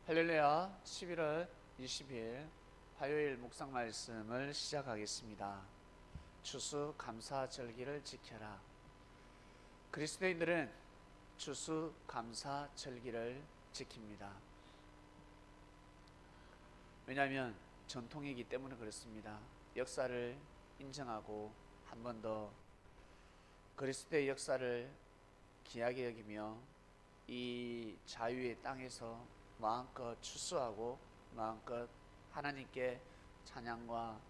할렐루야. 11월 20일 화요일 묵상 말씀을 시작하겠습니다. 추수감사절기를 지켜라. 그리스도인들은 추수감사절기를 지킵니다. 왜냐하면 전통이기 때문에 그렇습니다. 역사를 인정하고 한 번 더 그리스도의 역사를 귀하게 여기며 이 자유의 땅에서 마음껏 추수하고 마음껏 하나님께 찬양과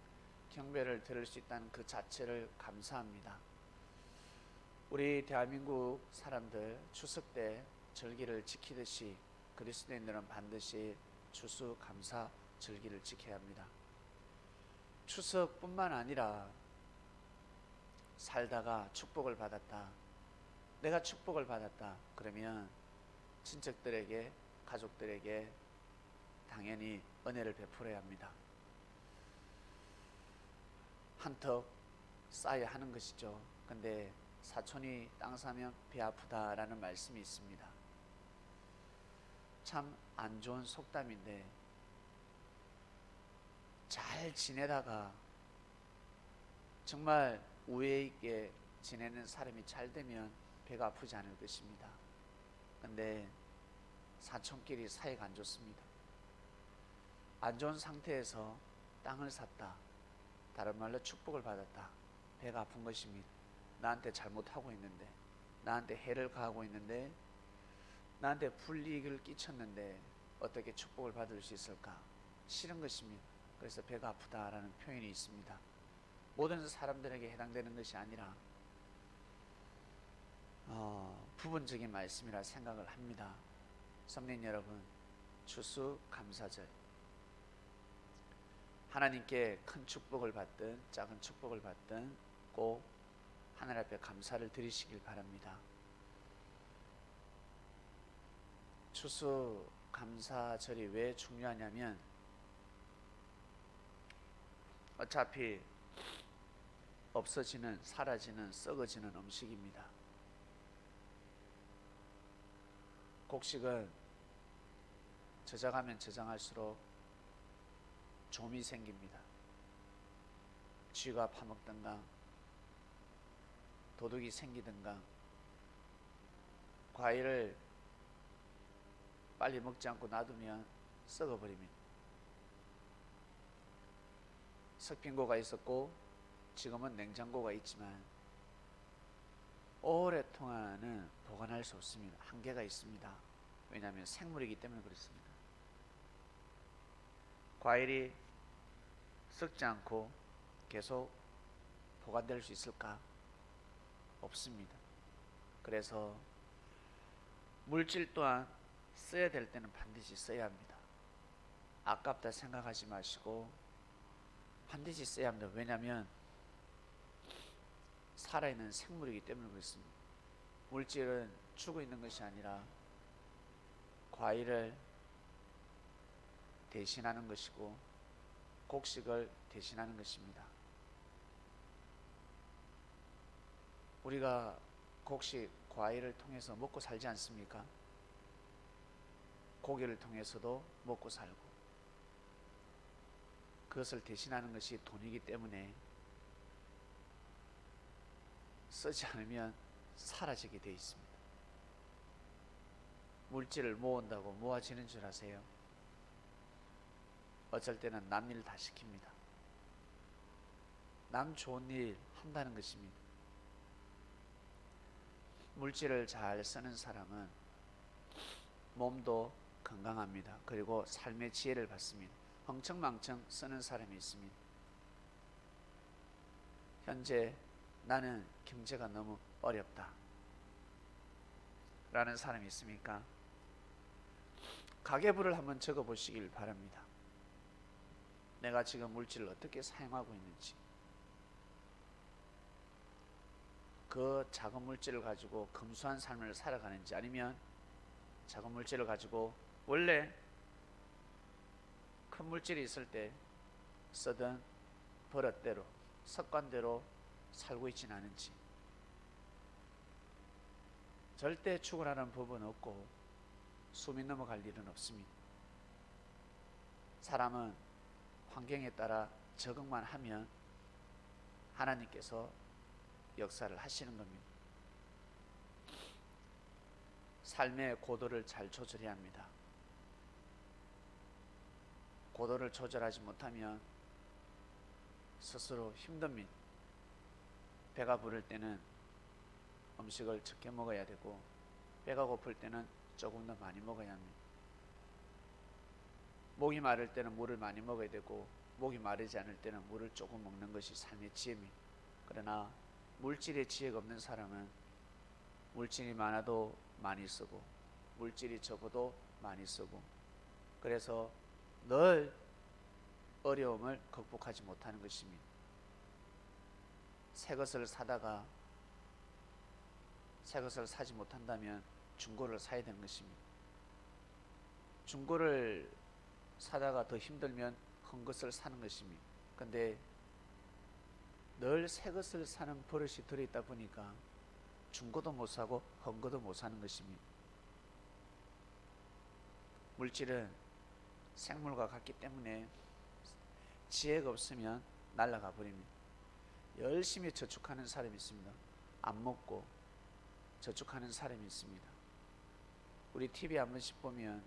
경배를 드릴 수 있다는 그 자체를 감사합니다. 우리 대한민국 사람들 추석 때 절기를 지키듯이 그리스도인들은 반드시 추수감사 절기를 지켜야 합니다. 추석뿐만 아니라 살다가 축복을 받았다, 내가 축복을 받았다 그러면 친척들에게, 가족들에게 당연히 은혜를 베풀어야 합니다. 한턱 쌓아야 하는 것이죠. 근데 사촌이 땅 사면 배 아프다라는 말씀이 있습니다. 참 안 좋은 속담인데, 잘 지내다가 정말 우애 있게 지내는 사람이 잘 되면 배가 아프지 않을 것입니다. 근데 사촌끼리 사이가 안 좋습니다. 안 좋은 상태에서 땅을 샀다, 다른 말로 축복을 받았다, 배가 아픈 것입니다. 나한테 잘못하고 있는데, 나한테 해를 가하고 있는데, 나한테 불이익을 끼쳤는데 어떻게 축복을 받을 수 있을까? 싫은 것입니다. 그래서 배가 아프다라는 표현이 있습니다. 모든 사람들에게 해당되는 것이 아니라 부분적인 말씀이라 생각을 합니다. 성도님 여러분, 추수감사절, 하나님께 큰 축복을 받든 작은 축복을 받든 꼭 하늘 앞에 감사를 드리시길 바랍니다. 추수감사절이 왜 중요하냐면, 어차피 없어지는, 사라지는, 썩어지는 음식입니다. 곡식은 저장하면 저장할수록 좀이 생깁니다. 쥐가 파먹든가 도둑이 생기든가, 과일을 빨리 먹지 않고 놔두면 썩어버립니다. 석빙고가 있었고 지금은 냉장고가 있지만 오랫동안은 보관할 수 없습니다. 한계가 있습니다. 왜냐하면 생물이기 때문에 그렇습니다. 과일이 썩지 않고 계속 보관될 수 있을까? 없습니다. 그래서 물질 또한 써야 될 때는 반드시 써야 합니다. 아깝다 생각하지 마시고 반드시 써야 합니다. 왜냐하면 살아있는 생물이기 때문에 그렇습니다. 물질은 죽어 있는 것이 아니라 과일을 대신하는 것이고 곡식을 대신하는 것입니다. 우리가 곡식, 과일을 통해서 먹고 살지 않습니까? 고기를 통해서도 먹고 살고, 그것을 대신하는 것이 돈이기 때문에 쓰지 않으면 사라지게 되어 있습니다. 물질을 모은다고 모아지는 줄 아세요? 어쩔 때는 남 일 다 시킵니다. 남 좋은 일 한다는 것입니다. 물질을 잘 쓰는 사람은 몸도 건강합니다. 그리고 삶의 지혜를 받습니다. 흥청망청 쓰는 사람이 있습니다. 현재 나는 경제가 너무 어렵다 라는 사람이 있습니까? 가계부를 한번 적어 보시길 바랍니다. 내가 지금 물질을 어떻게 사용하고 있는지, 그 작은 물질을 가지고 검소한 삶을 살아가는지, 아니면 작은 물질을 가지고 원래 큰 물질이 있을 때 쓰던 버릇대로, 습관대로 살고 있지는 않은지. 절대 축을하는 법은 없고 숨이 넘어갈 일은 없습니다. 사람은 환경에 따라 적응만 하면 하나님께서 역사를 하시는 겁니다. 삶의 고도를 잘 조절해야 합니다. 고도를 조절하지 못하면 스스로 힘듭니다. 배가 부를 때는 음식을 적게 먹어야 되고, 배가 고플 때는 조금 더 많이 먹어야 합니다. 목이 마를 때는 물을 많이 먹어야 되고, 목이 마르지 않을 때는 물을 조금 먹는 것이 삶의 지혜입니다. 그러나 물질의 지혜가 없는 사람은 물질이 많아도 많이 쓰고, 물질이 적어도 많이 쓰고, 그래서 늘 어려움을 극복하지 못하는 것입니다. 새 것을 사다가 새 것을 사지 못한다면 중고를 사야 되는 것입니다. 중고를 사다가 더 힘들면 큰 것을 사는 것입니다. 근데 늘 새 것을 사는 버릇이 들어있다 보니까 중고도 못 사고 큰 것도 못 사는 것입니다. 물질은 생물과 같기 때문에 지혜가 없으면 날아가 버립니다. 열심히 저축하는 사람이 있습니다. 안 먹고 저축하는 사람이 있습니다. 우리 TV 한 번씩 보면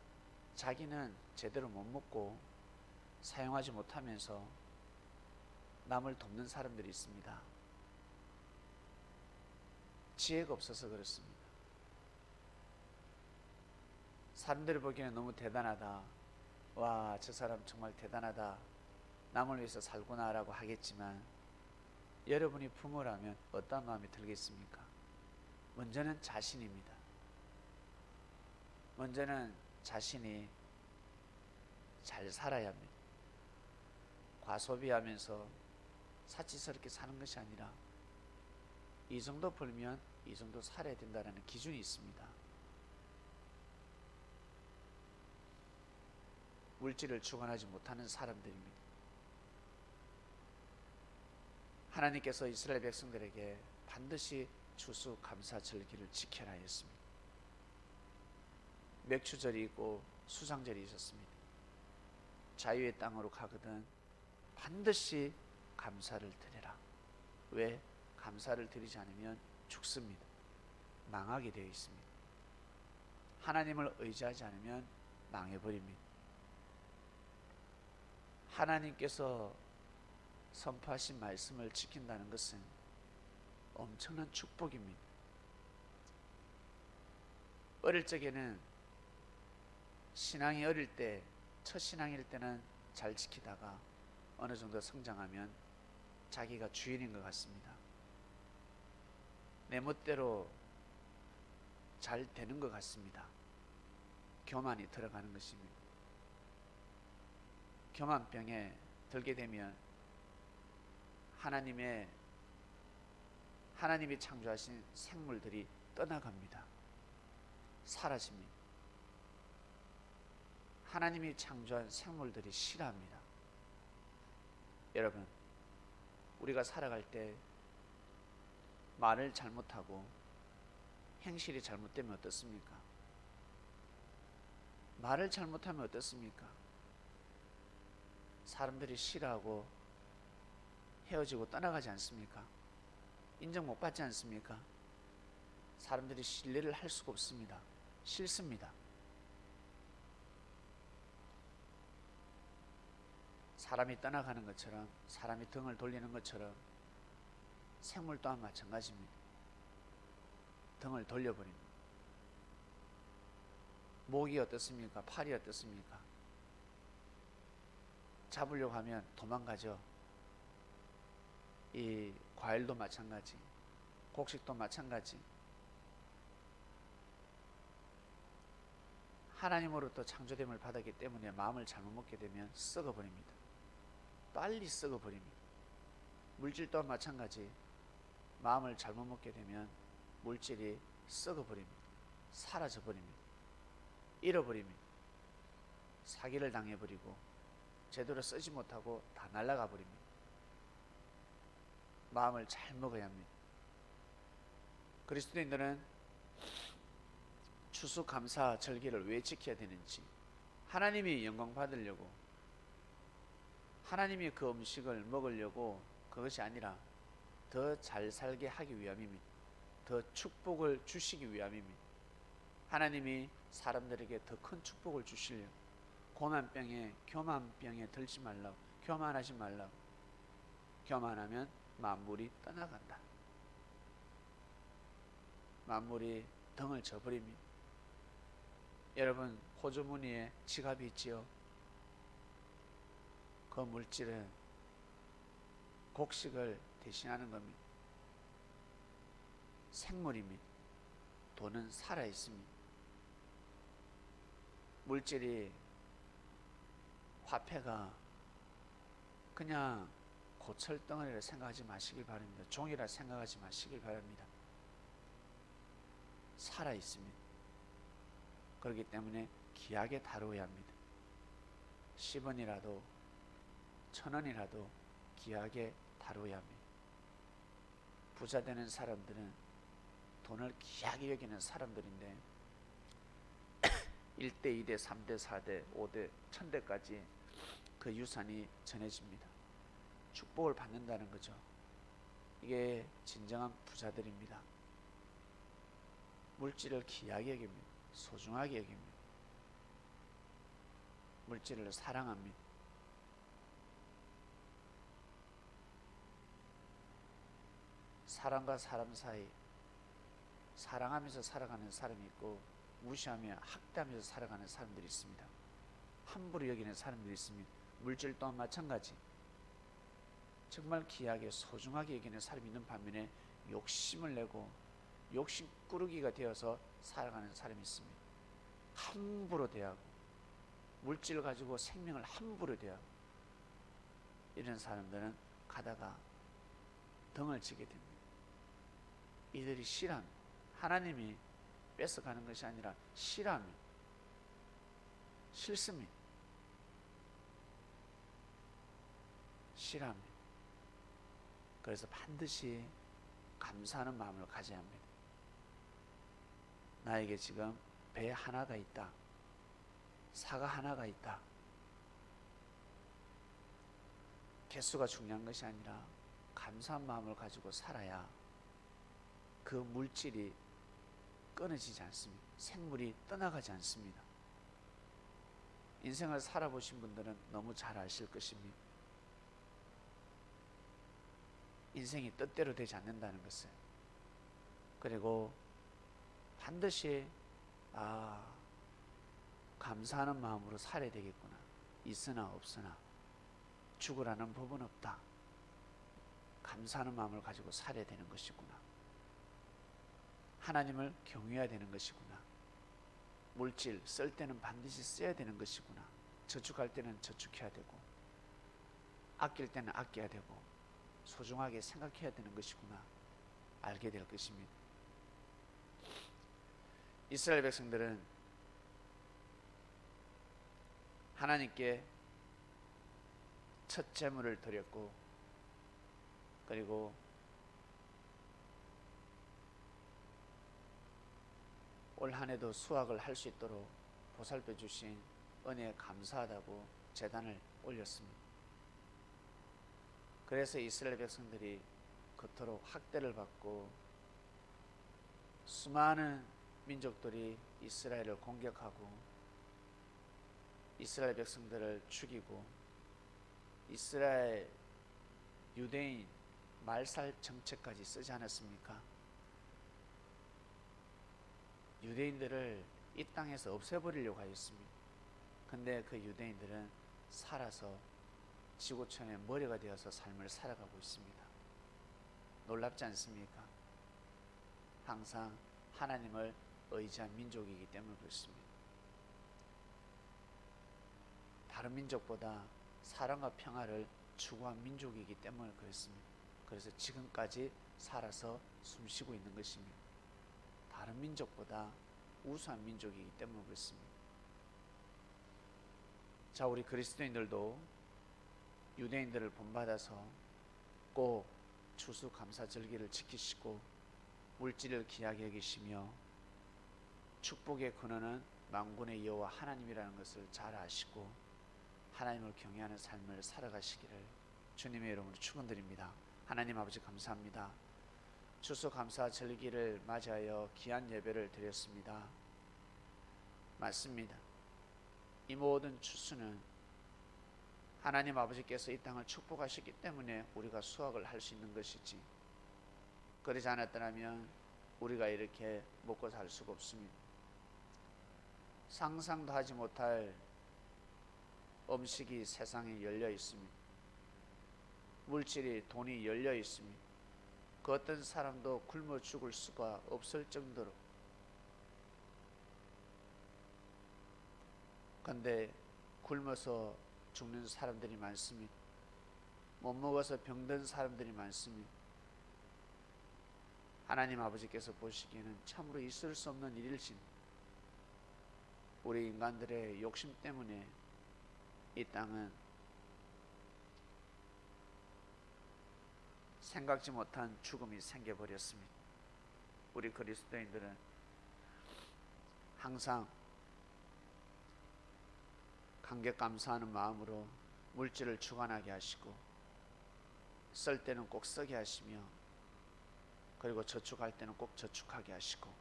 자기는 제대로 못 먹고 사용하지 못하면서 남을 돕는 사람들이 있습니다. 지혜가 없어서 그렇습니다. 사람들이 보기에는 너무 대단하다, 와, 저 사람 정말 대단하다, 남을 위해서 살구나 라고 하겠지만, 여러분이 부모라면 어떤 마음이 들겠습니까? 먼저는 자신입니다. 먼저는 자신이 잘 살아야 합니다. 과소비하면서 사치스럽게 사는 것이 아니라 이 정도 벌면 이 정도 살아야 된다는 기준이 있습니다. 물질을 주관하지 못하는 사람들입니다. 하나님께서 이스라엘 백성들에게 반드시 추수감사절기를 지켜라 했습니다. 맥추절이 있고 수상절이 있었습니다. 자유의 땅으로 가거든 반드시 감사를 드려라. 왜? 감사를 드리지 않으면 죽습니다. 망하게 되어 있습니다. 하나님을 의지하지 않으면 망해버립니다. 하나님께서 선포하신 말씀을 지킨다는 것은 엄청난 축복입니다. 어릴 적에는 신앙이 어릴 때, 첫 신앙일 때는 잘 지키다가 어느 정도 성장하면 자기가 주인인 것 같습니다. 내 멋대로 잘 되는 것 같습니다. 교만이 들어가는 것입니다. 교만병에 들게 되면 하나님이 창조하신 생물들이 떠나갑니다. 사라집니다. 하나님이 창조한 생물들이 싫어합니다. 여러분, 우리가 살아갈 때 말을 잘못하고 행실이 잘못되면 어떻습니까? 말을 잘못하면 어떻습니까? 사람들이 싫어하고 헤어지고 떠나가지 않습니까? 인정 못 받지 않습니까? 사람들이 신뢰를 할 수가 없습니다. 싫습니다. 사람이 떠나가는 것처럼, 사람이 등을 돌리는 것처럼 생물 또한 마찬가지입니다. 등을 돌려버립니다. 목이 어떻습니까? 팔이 어떻습니까? 잡으려고 하면 도망가죠. 이 과일도 마찬가지, 곡식도 마찬가지. 하나님으로부터 창조됨을 받았기 때문에 마음을 잘못 먹게 되면 썩어버립니다. 빨리 썩어버립니다. 물질 또한 마찬가지. 마음을 잘못 먹게 되면 물질이 썩어버립니다. 사라져버립니다. 잃어버립니다. 사기를 당해버리고 제대로 쓰지 못하고 다 날아가 버립니다. 마음을 잘 먹어야 합니다. 그리스도인들은 추수감사 절기를 왜 지켜야 되는지, 하나님이 영광 받으려고 하나님이 그 음식을 먹으려고 그것이 아니라 더 잘 살게 하기 위함입니다. 더 축복을 주시기 위함입니다. 하나님이 사람들에게 더 큰 축복을 주시려고 고난병에 교만병에 들지 말라고, 교만하지 말라고. 교만하면 만물이 떠나간다. 만물이 등을 져버립니다. 여러분, 호주머니에 지갑이 있지요. 그 물질은 곡식을 대신하는 겁니다. 생물입니다. 돈은 살아있습니다. 물질이, 화폐가 그냥 고철덩어리라 생각하지 마시길 바랍니다. 종이라 생각하지 마시길 바랍니다. 살아있습니다. 그렇기 때문에 귀하게 다루어야 합니다. 10원이라도 1000원이라도 귀하게 다루어야 합니다. 부자 되는 사람들은 돈을 귀하게 여기는 사람들인데 1대, 2대, 3대, 4대, 5대, 1000대까지 그 유산이 전해집니다. 축복을 받는다는 거죠. 이게 진정한 부자들입니다. 물질을 귀하게 여깁니다. 소중하게 여깁니다. 물질을 사랑합니다. 사람과 사람 사이 사랑하면서 살아가는 사람이 있고 무시하며 학대하면서 살아가는 사람들이 있습니다. 함부로 여기는 사람들이 있습니다. 물질 또한 마찬가지. 정말 귀하게 소중하게 여기는 사람이 있는 반면에 욕심을 내고 욕심꾸러기가 되어서 살아가는 사람이 있습니다. 함부로 대하고 물질을 가지고 생명을 함부로 대하고 이런 사람들은 가다가 등을 지게 됩니다. 이들이 싫어합니다. 하나님이 뺏어가는 것이 아니라 싫어합니다. 싫습니다. 싫어합니다. 그래서 반드시 감사하는 마음을 가져야 합니다. 나에게 지금 배 하나가 있다. 사과 하나가 있다. 개수가 중요한 것이 아니라 감사한 마음을 가지고 살아야 그 물질이 끊어지지 않습니다. 생물이 떠나가지 않습니다. 인생을 살아보신 분들은 너무 잘 아실 것입니다. 인생이 뜻대로 되지 않는다는 것을. 그리고 반드시 감사하는 마음으로 살아야 되겠구나. 있으나 없으나 죽으라는 법은 없다. 감사하는 마음을 가지고 살아야 되는 것이구나. 하나님을 경외해야 되는 것이구나. 물질 쓸 때는 반드시 써야 되는 것이구나. 저축할 때는 저축해야 되고 아낄 때는 아껴야 되고 소중하게 생각해야 되는 것이구나. 알게 될 것입니다. 이스라엘 백성들은 하나님께 첫 제물을 드렸고 그리고 올 한 해도 수확을 할 수 있도록 보살펴 주신 은혜에 감사하다고 제단을 올렸습니다. 그래서 이스라엘 백성들이 그토록 학대를 받고 수많은 민족들이 이스라엘을 공격하고 이스라엘 백성들을 죽이고 이스라엘 유대인 말살 정책까지 쓰지 않았습니까? 유대인들을 이 땅에서 없애버리려고 하였습니다. 근데 그 유대인들은 살아서 지구촌의 머리가 되어서 삶을 살아가고 있습니다. 놀랍지 않습니까? 항상 하나님을 의지한 민족이기 때문에 그렇습니다. 다른 민족보다 사랑과 평화를 추구한 민족이기 때문에 그렇습니다. 그래서 지금까지 살아서 숨쉬고 있는 것입니다. 다른 민족보다 우수한 민족이기 때문에 그렇습니다. 자, 우리 그리스도인들도 유대인들을 본받아서 꼭 추수감사절기를 지키시고 물질을 귀하게 여기시며 축복의 근원은 만군의 여호와 하나님이라는 것을 잘 아시고 하나님을 경외하는 삶을 살아가시기를 주님의 이름으로 축원드립니다. 하나님 아버지 감사합니다. 추수감사 절기를 맞이하여 귀한 예배를 드렸습니다. 맞습니다. 이 모든 추수는 하나님 아버지께서 이 땅을 축복하셨기 때문에 우리가 수확을 할 수 있는 것이지, 그러지 않았더라면 우리가 이렇게 먹고 살 수가 없습니다. 상상도 하지 못할 음식이 세상에 열려 있습니다. 물질이, 돈이 열려 있습니다. 그 어떤 사람도 굶어 죽을 수가 없을 정도로. 그런데 굶어서 죽는 사람들이 많습니다. 못 먹어서 병든 사람들이 많습니다. 하나님 아버지께서 보시기에는 참으로 있을 수 없는 일일진, 우리 인간들의 욕심 때문에 이 땅은 생각지 못한 죽음이 생겨버렸습니다. 우리 그리스도인들은 항상 감격 감사하는 마음으로 물질을 주관하게 하시고, 쓸 때는 꼭 쓰게 하시며, 그리고 저축할 때는 꼭 저축하게 하시고,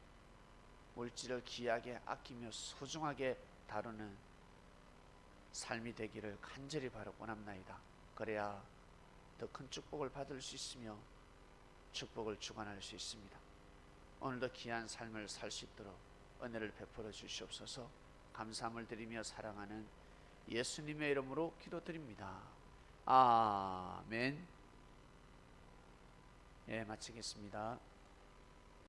물질을 귀하게 아끼며 소중하게 다루는 삶이 되기를 간절히 바라 원합나이다. 그래야 더 큰 축복을 받을 수 있으며 축복을 주관할 수 있습니다. 오늘도 귀한 삶을 살 수 있도록 은혜를 베풀어 주시옵소서. 감사함을 드리며 사랑하는 예수님의 이름으로 기도드립니다. 아멘. 예, 마치겠습니다.